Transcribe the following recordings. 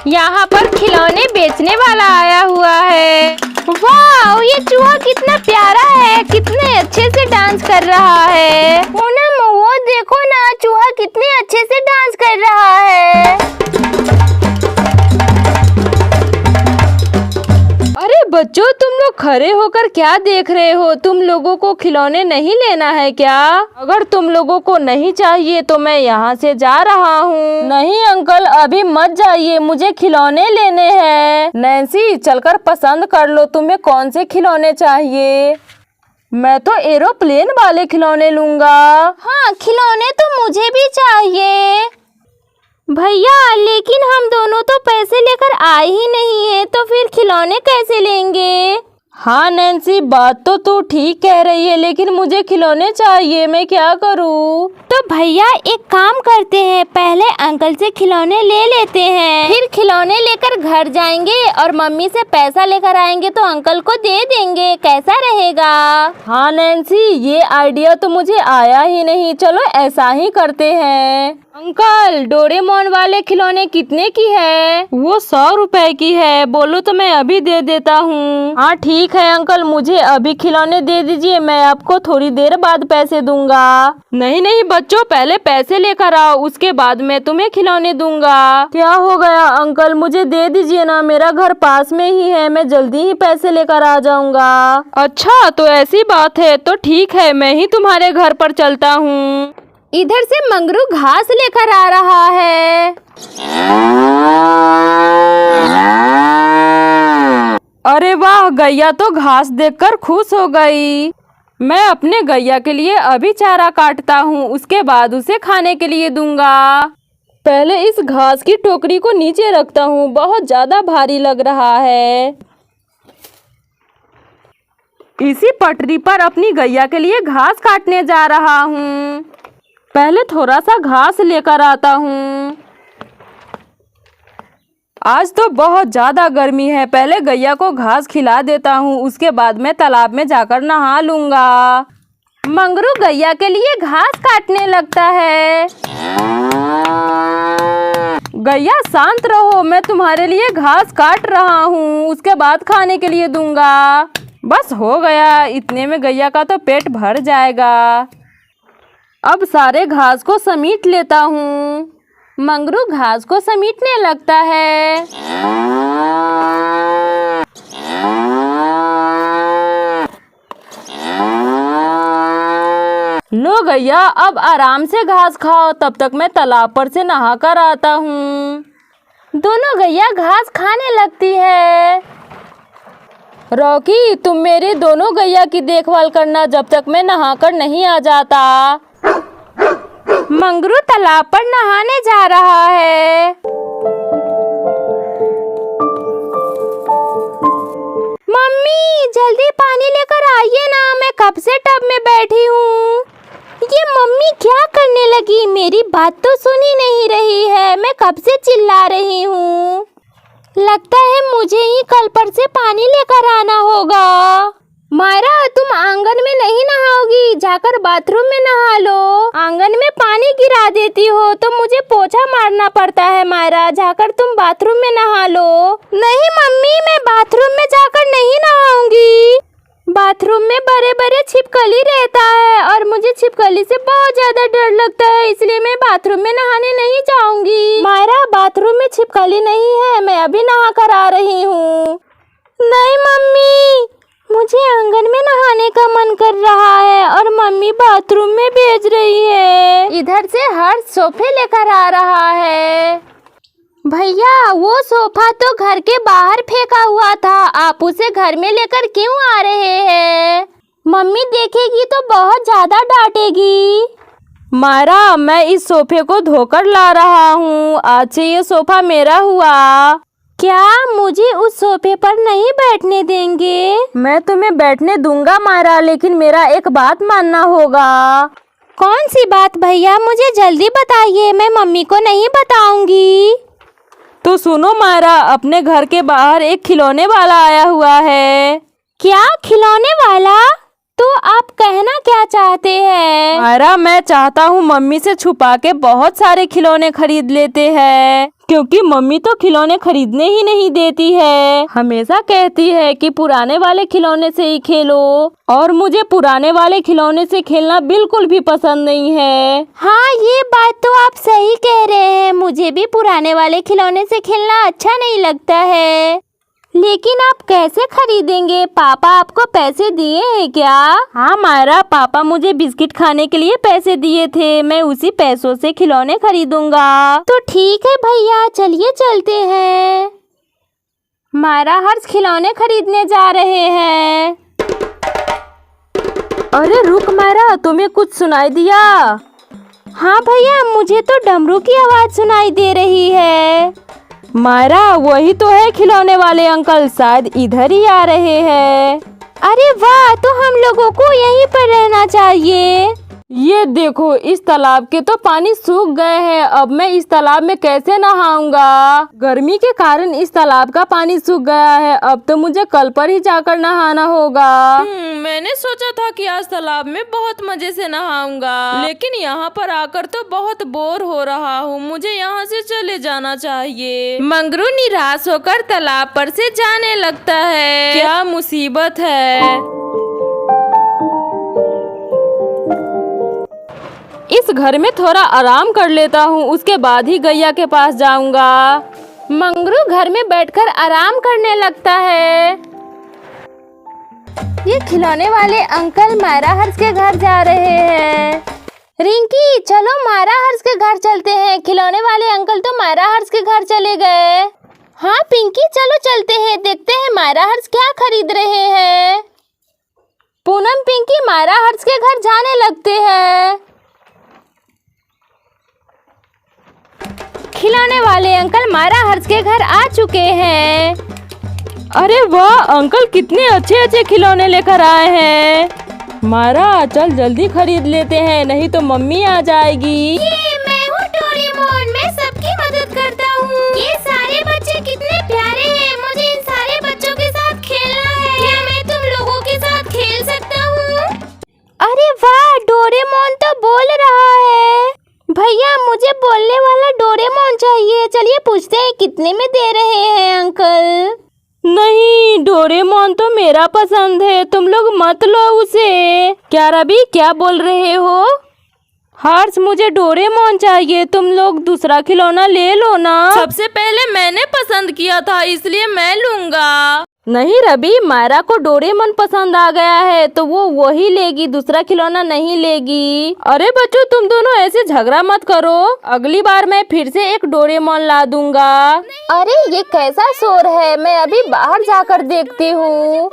यहाँ पर खिलौने बेचने वाला आया हुआ है। वाह, ये चूहा कितना प्यारा है, कितने अच्छे से डांस कर रहा है। पूनम, वो देखो ना, चूहा कितने अच्छे से डांस कर रहा है। अरे बच्चों, तुम लोग खड़े होकर क्या देख रहे हो? तुम लोगों को खिलौने नहीं लेना है क्या? अगर तुम लोगों को नहीं चाहिए तो मैं यहाँ से जा रहा हूँ। नहीं अंकल, अभी मत जाइए, मुझे खिलौने लेने हैं। नैन्सी, चलकर पसंद कर लो, तुम्हें कौन से खिलौने चाहिए। मैं तो एरोप्लेन वाले खिलौने लूंगा। हाँ, खिलौने तो मुझे भी चाहिए भैया, लेकिन हम दोनों तो पैसे लेकर आए ही नहीं है, तो फिर खिलौने कैसे लेंगे? हाँ नैन्सी, बात तो तू ठीक कह रही है, लेकिन मुझे खिलौने चाहिए, मैं क्या करूँ? तो भैया एक काम करते हैं, पहले अंकल से खिलौने ले लेते हैं, फिर खिलौने लेकर घर जाएंगे और मम्मी से पैसा लेकर आएंगे तो अंकल को दे देंगे। कैसा रहेगा? हाँ नैन्सी, ये आइडिया तो मुझे आया ही नहीं। चलो ऐसा ही करते हैं। अंकल, डोरेमोन वाले खिलौने कितने की है? वो 100 रुपए की है। बोलो तो मैं अभी दे देता हूँ। हाँ ठीक है अंकल, मुझे अभी खिलौने दे दीजिए, मैं आपको थोड़ी देर बाद पैसे दूंगा। नहीं नहीं बच्चों, पहले पैसे लेकर आओ, उसके बाद मैं तुम्हें खिलौने दूंगा। क्या हो गया अंकल, मुझे दे दीजिए ना, मेरा घर पास में ही है, मैं जल्दी ही पैसे लेकर आ जाऊंगा। अच्छा तो ऐसी बात है, तो ठीक है, मैं ही तुम्हारे घर पर चलता हूँ। इधर से मंगरू घास लेकर आ रहा है। अरे वाह, गैया तो घास देखकर खुश हो गई। मैं अपने गैया के लिए अभी चारा काटता हूँ, उसके बाद उसे खाने के लिए दूंगा। पहले इस घास की टोकरी को नीचे रखता हूँ, बहुत ज्यादा भारी लग रहा है। इसी पटरी पर अपनी गैया के लिए घास काटने जा रहा हूँ। पहले थोड़ा सा घास लेकर आता हूँ। आज तो बहुत ज्यादा गर्मी है, पहले गैया को घास खिला देता हूँ, उसके बाद मैं तालाब में जाकर नहा लूंगा। मंगरू गैया के लिए घास काटने लगता है। गैया शांत रहो, मैं तुम्हारे लिए घास काट रहा हूँ, उसके बाद खाने के लिए दूंगा। बस हो गया, इतने में गैया का तो पेट भर जाएगा। अब सारे घास को समेट लेता हूँ। मंगरू घास को समेटने लगता है। लो गैया, अब आराम से घास खाओ, तब तक मैं तालाब पर से नहा कर आता हूँ। दोनों गैया घास खाने लगती है। रॉकी, तुम मेरे दोनों गैया की देखभाल करना जब तक मैं नहाकर नहीं आ जाता। मंगरू तालाब पर नहाने जा रहा है। मम्मी जल्दी पानी लेकर आइए ना, मैं कब से टब में बैठी हूँ। ये मम्मी क्या करने लगी, मेरी बात तो सुन ही नहीं रही है, मैं कब से चिल्ला रही हूँ। लगता है मुझे ही कल पर से पानी लेकर आना होगा। मायरा, तुम आंगन में नहीं नहाओगी, जाकर बाथरूम में नहा लो। आंगन में पानी गिरा देती हो तो मुझे पोछा मारना पड़ता है। मायरा, जाकर तुम बाथरूम में नहा लो। नहीं मम्मी, मैं बाथरूम में जाकर नहीं नहाऊंगी। बाथरूम में बड़े बड़े छिपकली रहता है और मुझे छिपकली से बहुत ज्यादा डर लगता है, इसलिए मैं बाथरूम में नहाने नहीं जाऊंगी। मायरा, बाथरूम में छिपकली नहीं है, मैं अभी नहा कर आ रही हूँ। नहीं मम्मी, मुझे आंगन में नहाने का मन कर रहा है और मम्मी बाथरूम में भेज रही है। इधर से हर्ष सोफे लेकर आ रहा है। भैया, वो सोफा तो घर के बाहर फेंका हुआ था, आप उसे घर में लेकर क्यों आ रहे हैं? मम्मी देखेगी तो बहुत ज्यादा डांटेगी। मायरा, मैं इस सोफे को धोकर ला रहा हूँ, आज से ये सोफा मेरा हुआ। क्या मुझे उस सोफे पर नहीं बैठने देंगे? मैं तुम्हें बैठने दूंगा मायरा, लेकिन मेरा एक बात मानना होगा। कौन सी बात भैया, मुझे जल्दी बताइए, मैं मम्मी को नहीं बताऊंगी। तो सुनो मायरा, अपने घर के बाहर एक खिलौने वाला आया हुआ है। क्या खिलौने वाला? तो आप कहना क्या चाहते हैं? मायरा, मैं चाहता हूँ मम्मी से छुपा के बहुत सारे खिलौने खरीद लेते हैं। क्योंकि मम्मी तो खिलौने खरीदने ही नहीं देती है। हमेशा कहती है कि पुराने वाले खिलौने से ही खेलो, और मुझे पुराने वाले खिलौने से खेलना बिल्कुल भी पसंद नहीं है। हाँ, ये बात तो आप सही कह रहे हैं। मुझे भी पुराने वाले खिलौने से खेलना अच्छा नहीं लगता है। लेकिन आप कैसे खरीदेंगे? पापा आपको पैसे दिए हैं क्या? हाँ मायरा, पापा मुझे बिस्किट खाने के लिए पैसे दिए थे। मैं उसी पैसों से खिलौने खरीदूंगा। तो ठीक है भैया, चलिए चलते हैं। मायरा हर्ष खिलौने खरीदने जा रहे हैं। अरे रुक मायरा, तुम्हें कुछ सुनाई दिया? हाँ भैया, मुझे तो डमरू की आवाज सुनाई दे रही है। मायरा, वही तो है खिलौने वाले अंकल, शायद इधर ही आ रहे हैं। अरे वाह, तो हम लोगों को यहीं पर रहना चाहिए। ये देखो, इस तालाब के तो पानी सूख गए हैं। अब मैं इस तालाब में कैसे नहाऊंगा? गर्मी के कारण इस तालाब का पानी सूख गया है। अब तो मुझे कल पर ही जाकर नहाना होगा। मैंने सोचा था कि आज तालाब में बहुत मजे से नहाऊंगा, लेकिन यहाँ पर आकर तो बहुत बोर हो रहा हूँ। मुझे यहाँ से चले जाना चाहिए। मंगरू निराश होकर तालाब पर से जाने लगता है। क्या मुसीबत है। इस घर में थोड़ा आराम कर लेता हूँ, उसके बाद ही गैया के पास जाऊंगा। मंगरू घर में बैठकर आराम करने लगता है। ये खिलौने वाले अंकल मायरा हर्ष के घर जा रहे हैं। रिंकी, चलो मायरा हर्ष के घर चलते हैं। खिलौने वाले अंकल तो मायरा हर्ष के घर चले गए। हाँ पिंकी, चलो चलते हैं, देखते हैं मायरा हर्ष क्या खरीद रहे हैं। पूनम पिंकी मायरा हर्ष के घर जाने लगते हैं। खिलौने वाले अंकल मायरा हर्ष के घर आ चुके हैं। अरे वाह अंकल, कितने अच्छे अच्छे खिलौने लेकर आए हैं। मायरा, चल जल्दी खरीद लेते हैं, नहीं तो मम्मी आ जाएगी। ये मैं हूँ डोरेमोन, मैं सबकी मदद करता हूँ। ये सारे बच्चे कितने प्यारे हैं। मुझे इन सारे बच्चों के साथ खेलना है। क्या मैं तुम लोगों के साथ खेल सकता हूँ? अरे वाह, डोरेमोन तो बोल रहा है। भैया, मुझे बोलने वाला डोरेमोन चाहिए। चलिए पूछते हैं कितने में दे रहे हैं अंकल। नहीं, डोरेमोन तो मेरा पसंद है, तुम लोग मत लो उसे। क्या रवि, क्या बोल रहे हो? हर्ष, मुझे डोरेमोन चाहिए, तुम लोग दूसरा खिलौना ले लो ना। सबसे पहले मैंने पसंद किया था, इसलिए मैं लूंगा। नहीं रवि, मायरा को डोरेमोन पसंद आ गया है तो वो वही लेगी, दूसरा खिलौना नहीं लेगी। अरे बच्चों, तुम दोनों ऐसे झगड़ा मत करो। अगली बार मैं फिर से एक डोरेमोन ला दूंगा। अरे ये कैसा शोर है, मैं अभी बाहर जाकर देखती हूँ।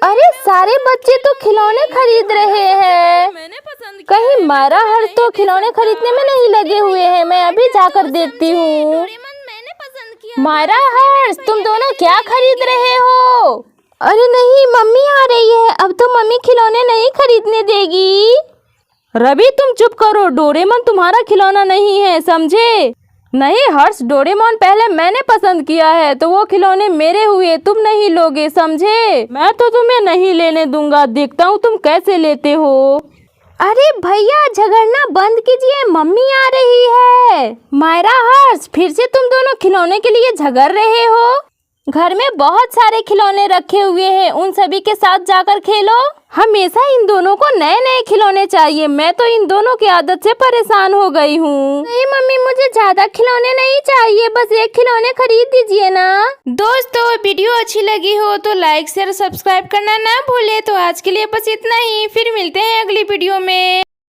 अरे सारे बच्चे तो खिलौने खरीद रहे हैं। कहीं मायरा हर्ष तो खिलौने खरीदने में नहीं लगे हुए हैं। मैं अभी जाकर देखती हूँ। मायरा हर्ष, तुम दोनों क्या खरीद रहे हो? अरे नहीं, मम्मी आ रही है। अब तो मम्मी खिलौने नहीं खरीदने देगी। रवि, तुम चुप करो, डोरेमोन तुम्हारा खिलौना नहीं है, समझे? नहीं हर्ष, डोरेमोन पहले मैंने पसंद किया है तो वो खिलौने मेरे हुए, तुम नहीं लोगे, समझे? मैं तो तुम्हें नहीं लेने दूंगा, देखता हूँ तुम कैसे लेते हो। अरे भैया, झगड़ना बंद कीजिए, मम्मी आ रही है। मायरा हर्ष, फिर से तुम दोनों खिलौने के लिए झगड़ रहे हो? घर में बहुत सारे खिलौने रखे हुए हैं, उन सभी के साथ जाकर खेलो। हमेशा इन दोनों को नए नए खिलौने चाहिए। मैं तो इन दोनों की आदत से परेशान हो गई हूँ। नहीं मम्मी, मुझे ज्यादा खिलौने नहीं चाहिए, बस एक खिलौने खरीद दीजिए ना। दोस्तों, वीडियो अच्छी लगी हो तो लाइक शेयर सब्सक्राइब करना ना भूले। तो आज के लिए बस इतना ही, फिर मिलते हैं अगली वीडियो में।